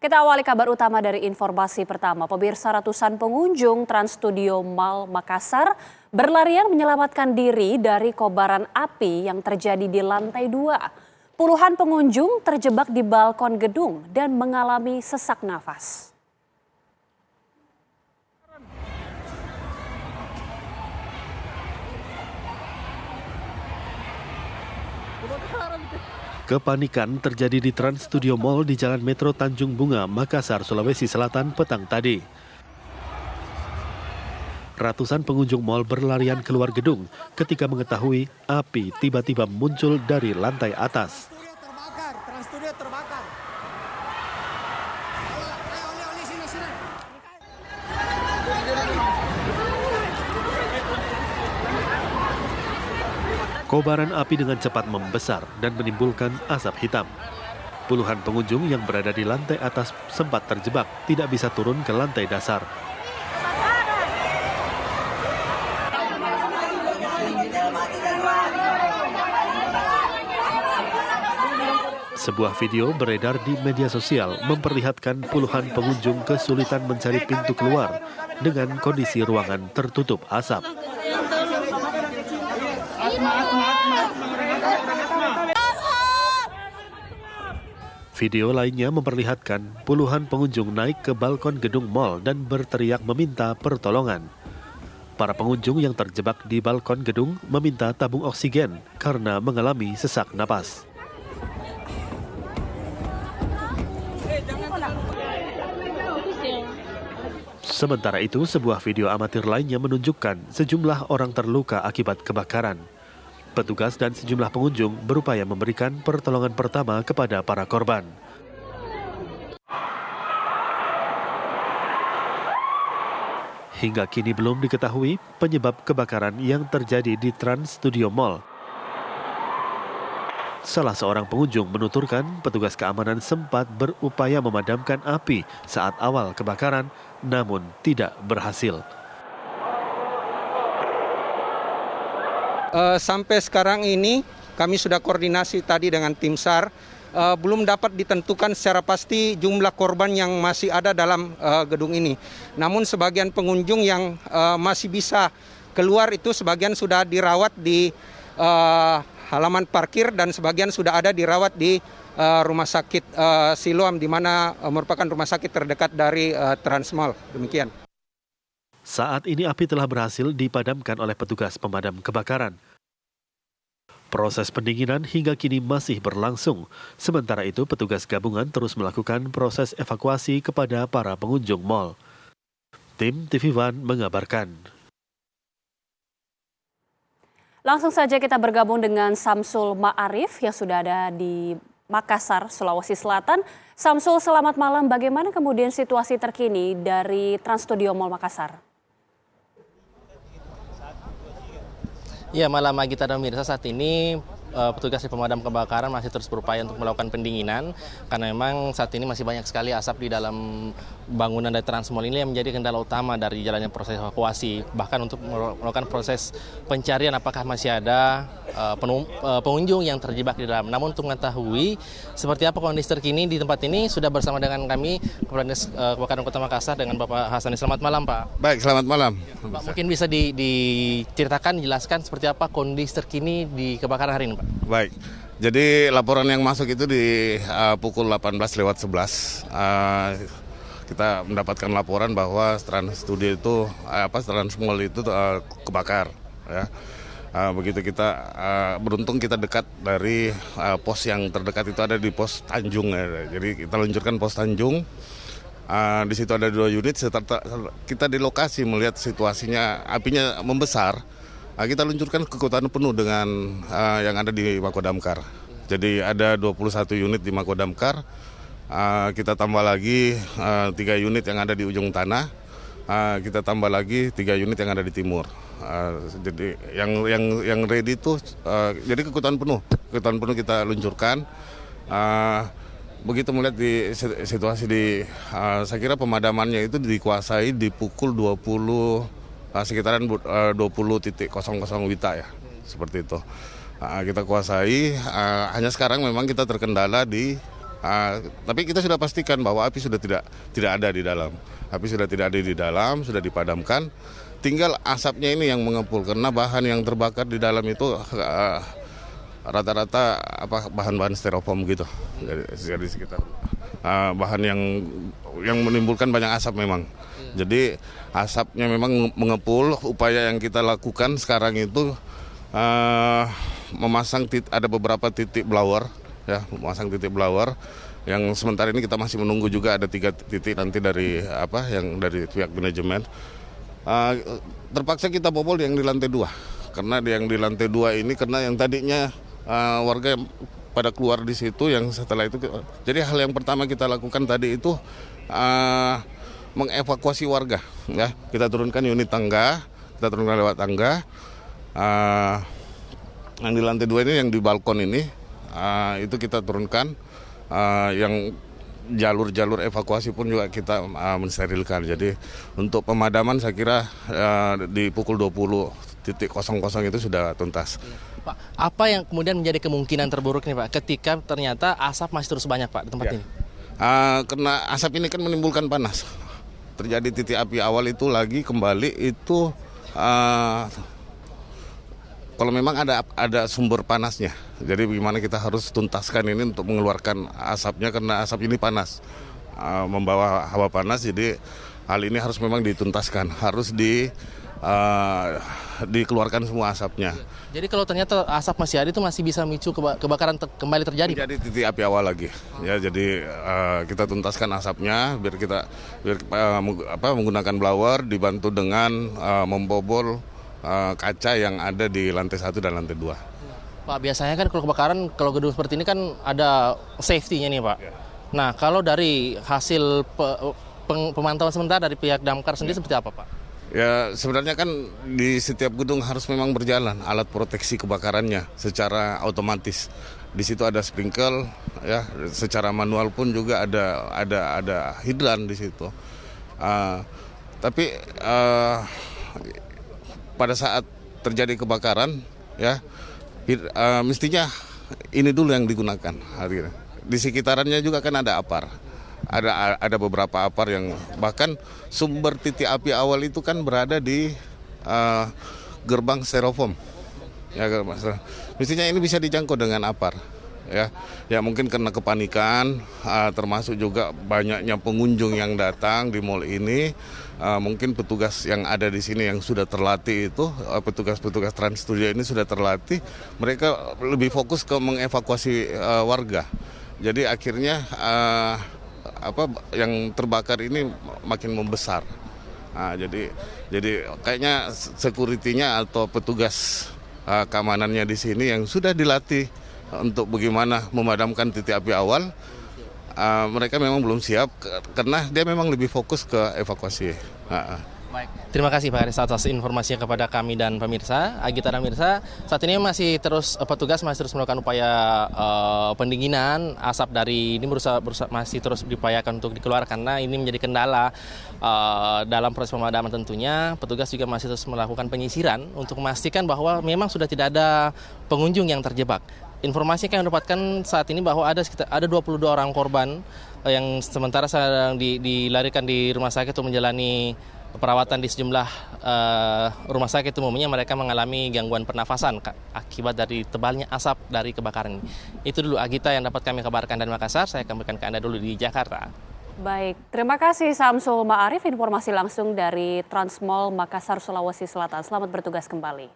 Kita awali kabar utama dari informasi pertama. Pemirsa, ratusan pengunjung Trans Studio Mall Makassar berlarian menyelamatkan diri dari kobaran api yang terjadi di lantai 2. Puluhan pengunjung terjebak di balkon gedung dan mengalami sesak nafas. Kepanikan terjadi di Trans Studio Mall di Jalan Metro Tanjung Bunga, Makassar, Sulawesi Selatan petang tadi. Ratusan pengunjung mal berlarian keluar gedung ketika mengetahui api tiba-tiba muncul dari lantai atas. Trans Studio terbakar. Kobaran api dengan cepat membesar dan menimbulkan asap hitam. Puluhan pengunjung yang berada di lantai atas sempat terjebak, tidak bisa turun ke lantai dasar. Sebuah video beredar di media sosial memperlihatkan puluhan pengunjung kesulitan mencari pintu keluar dengan kondisi ruangan tertutup asap. Video lainnya memperlihatkan puluhan pengunjung naik ke balkon gedung mal dan berteriak meminta pertolongan. Para pengunjung yang terjebak di balkon gedung meminta tabung oksigen karena mengalami sesak napas. Sementara itu, sebuah video amatir lainnya menunjukkan sejumlah orang terluka akibat kebakaran. Petugas dan sejumlah pengunjung berupaya memberikan pertolongan pertama kepada para korban. Hingga kini belum diketahui penyebab kebakaran yang terjadi di Trans Studio Mall. Salah seorang pengunjung menuturkan petugas keamanan sempat berupaya memadamkan api saat awal kebakaran, namun tidak berhasil. Sampai sekarang ini kami sudah koordinasi tadi dengan tim SAR, belum dapat ditentukan secara pasti jumlah korban yang masih ada dalam gedung ini. Namun sebagian pengunjung yang masih bisa keluar itu sebagian sudah dirawat di halaman parkir dan sebagian sudah ada dirawat di rumah sakit Siloam, di mana merupakan rumah sakit terdekat dari Transmall. Demikian. Saat ini api telah berhasil dipadamkan oleh petugas pemadam kebakaran. Proses pendinginan hingga kini masih berlangsung. Sementara itu, petugas gabungan terus melakukan proses evakuasi kepada para pengunjung mal. Tim TV One mengabarkan. Langsung saja kita bergabung dengan Samsul Ma'arif yang sudah ada di Makassar, Sulawesi Selatan. Samsul, selamat malam. Bagaimana kemudian situasi terkini dari Trans Studio Mall Makassar? Ya, malam Magita dan Mirsa, saat ini petugas di pemadam kebakaran masih terus berupaya untuk melakukan pendinginan karena memang saat ini masih banyak sekali asap di dalam bangunan dari Transmall ini yang menjadi kendala utama dari jalannya proses evakuasi. Bahkan untuk melakukan proses pencarian apakah masih ada pengunjung yang terjebak di dalam. Namun untuk mengetahui seperti apa kondisi terkini di tempat ini sudah bersama dengan kami Kepala Dinas Kebakaran Kota Makassar dengan Bapak Hasani. Selamat malam, Pak. Baik, selamat malam. Pak, mungkin bisa diceritakan, jelaskan seperti apa kondisi terkini di kebakaran hari ini, Pak. Baik, jadi laporan yang masuk itu di pukul 18:11. Kita mendapatkan laporan bahwa Trans Studio itu, Trans Mall itu kebakar. Ya. Begitu kita beruntung kita dekat dari pos yang terdekat itu ada di pos Tanjung. Ya. Jadi kita luncurkan pos Tanjung. Di situ ada 2 unit. Serta kita di lokasi melihat situasinya apinya membesar. Kita luncurkan kekuatan penuh dengan yang ada di Makodamkar. Jadi ada 21 unit di Makodamkar. Kita tambah lagi 3 unit yang ada di ujung tanah. Kita tambah lagi 3 unit yang ada di timur. Jadi yang ready itu jadi kekuatan penuh kita luncurkan. Begitu melihat di situasi di saya kira pemadamannya itu dikuasai di pukul 20 sekitaran 20.00 WITA ya, seperti itu. Kita kuasai, hanya sekarang memang kita terkendala di Tapi kita sudah pastikan bahwa api sudah tidak ada di dalam. Api sudah tidak ada di dalam, sudah dipadamkan. Tinggal asapnya ini yang mengepul karena bahan yang terbakar di dalam itu rata-rata bahan-bahan styrofoam gitu. Jadi sekitar bahan yang menimbulkan banyak asap memang. Jadi asapnya memang mengepul. Upaya yang kita lakukan sekarang itu memasang ada beberapa titik blower, ya, memasang titik blower. Yang sementara ini kita masih menunggu juga ada 3 titik nanti dari yang dari pihak manajemen. Terpaksa kita bobol yang di lantai 2 karena yang di lantai 2 ini karena yang tadinya warga yang pada keluar di situ, yang setelah itu jadi hal yang pertama kita lakukan tadi itu mengevakuasi warga, ya. Kita turunkan unit tangga, kita turunkan lewat tangga. Yang di lantai 2 ini, yang di balkon ini, itu kita turunkan. Yang jalur-jalur evakuasi pun juga kita mensterilkan. Jadi untuk pemadaman saya kira di pukul 20.00 itu sudah tuntas. Pak, apa yang kemudian menjadi kemungkinan terburuk nih Pak ketika ternyata asap masih terus banyak Pak di tempat ini? Karena asap ini kan menimbulkan panas. Terjadi titik api awal itu lagi kembali itu kalau memang ada sumber panasnya. Jadi bagaimana kita harus tuntaskan ini untuk mengeluarkan asapnya karena asap ini panas. Membawa hawa panas, jadi hal ini harus memang dituntaskan. Harus dikeluarkan semua asapnya. Jadi kalau ternyata asap masih ada itu masih bisa memicu kebakaran kembali terjadi? Jadi titik api awal lagi. Ya, jadi kita tuntaskan asapnya biar menggunakan blower dibantu dengan membobol kaca yang ada di lantai 1 dan lantai 2. Pak, biasanya kan kalau kebakaran, kalau gedung seperti ini kan ada safety-nya nih Pak. Nah, kalau dari hasil pemantauan sementara dari pihak Damkar sendiri seperti apa Pak? Ya, sebenarnya kan di setiap gedung harus memang berjalan alat proteksi kebakarannya secara otomatis. Di situ ada sprinkle, ya, secara manual pun juga ada hidran di situ. Tapi pada saat terjadi kebakaran, ya, mestinya ini dulu yang digunakan. Di sekitarannya juga kan ada APAR. Ada beberapa APAR yang bahkan sumber titik api awal itu kan berada di gerbang styrofoam. Ya, mestinya ini bisa dijangkau dengan APAR. Ya mungkin karena kepanikan, termasuk juga banyaknya pengunjung yang datang di mal ini, mungkin petugas yang ada di sini yang sudah terlatih itu, petugas-petugas Trans Studio ini sudah terlatih, mereka lebih fokus ke mengevakuasi warga. Jadi akhirnya yang terbakar ini makin membesar. Jadi kayaknya security-nya atau petugas keamanannya di sini yang sudah dilatih untuk bagaimana memadamkan titik api awal, mereka memang belum siap karena dia memang lebih fokus ke evakuasi. Baik, terima kasih Pak Aris atas informasinya kepada kami dan pemirsa. Agita dan pemirsa, saat ini petugas masih terus melakukan upaya pendinginan asap dari ini masih terus diupayakan untuk dikeluarkan karena ini menjadi kendala dalam proses pemadaman tentunya. Petugas juga masih terus melakukan penyisiran untuk memastikan bahwa memang sudah tidak ada pengunjung yang terjebak. Informasi yang kami dapatkan saat ini bahwa ada 22 orang korban yang sementara sedang dilarikan di rumah sakit untuk menjalani perawatan di sejumlah rumah sakit. Umumnya mereka mengalami gangguan pernafasan akibat dari tebalnya asap dari kebakaran ini. Itu dulu Agita yang dapat kami kabarkan dari Makassar. Saya kembalikan ke Anda dulu di Jakarta. Baik, terima kasih Samsul Ma'arif, informasi langsung dari Transmall Makassar, Sulawesi Selatan. Selamat bertugas kembali.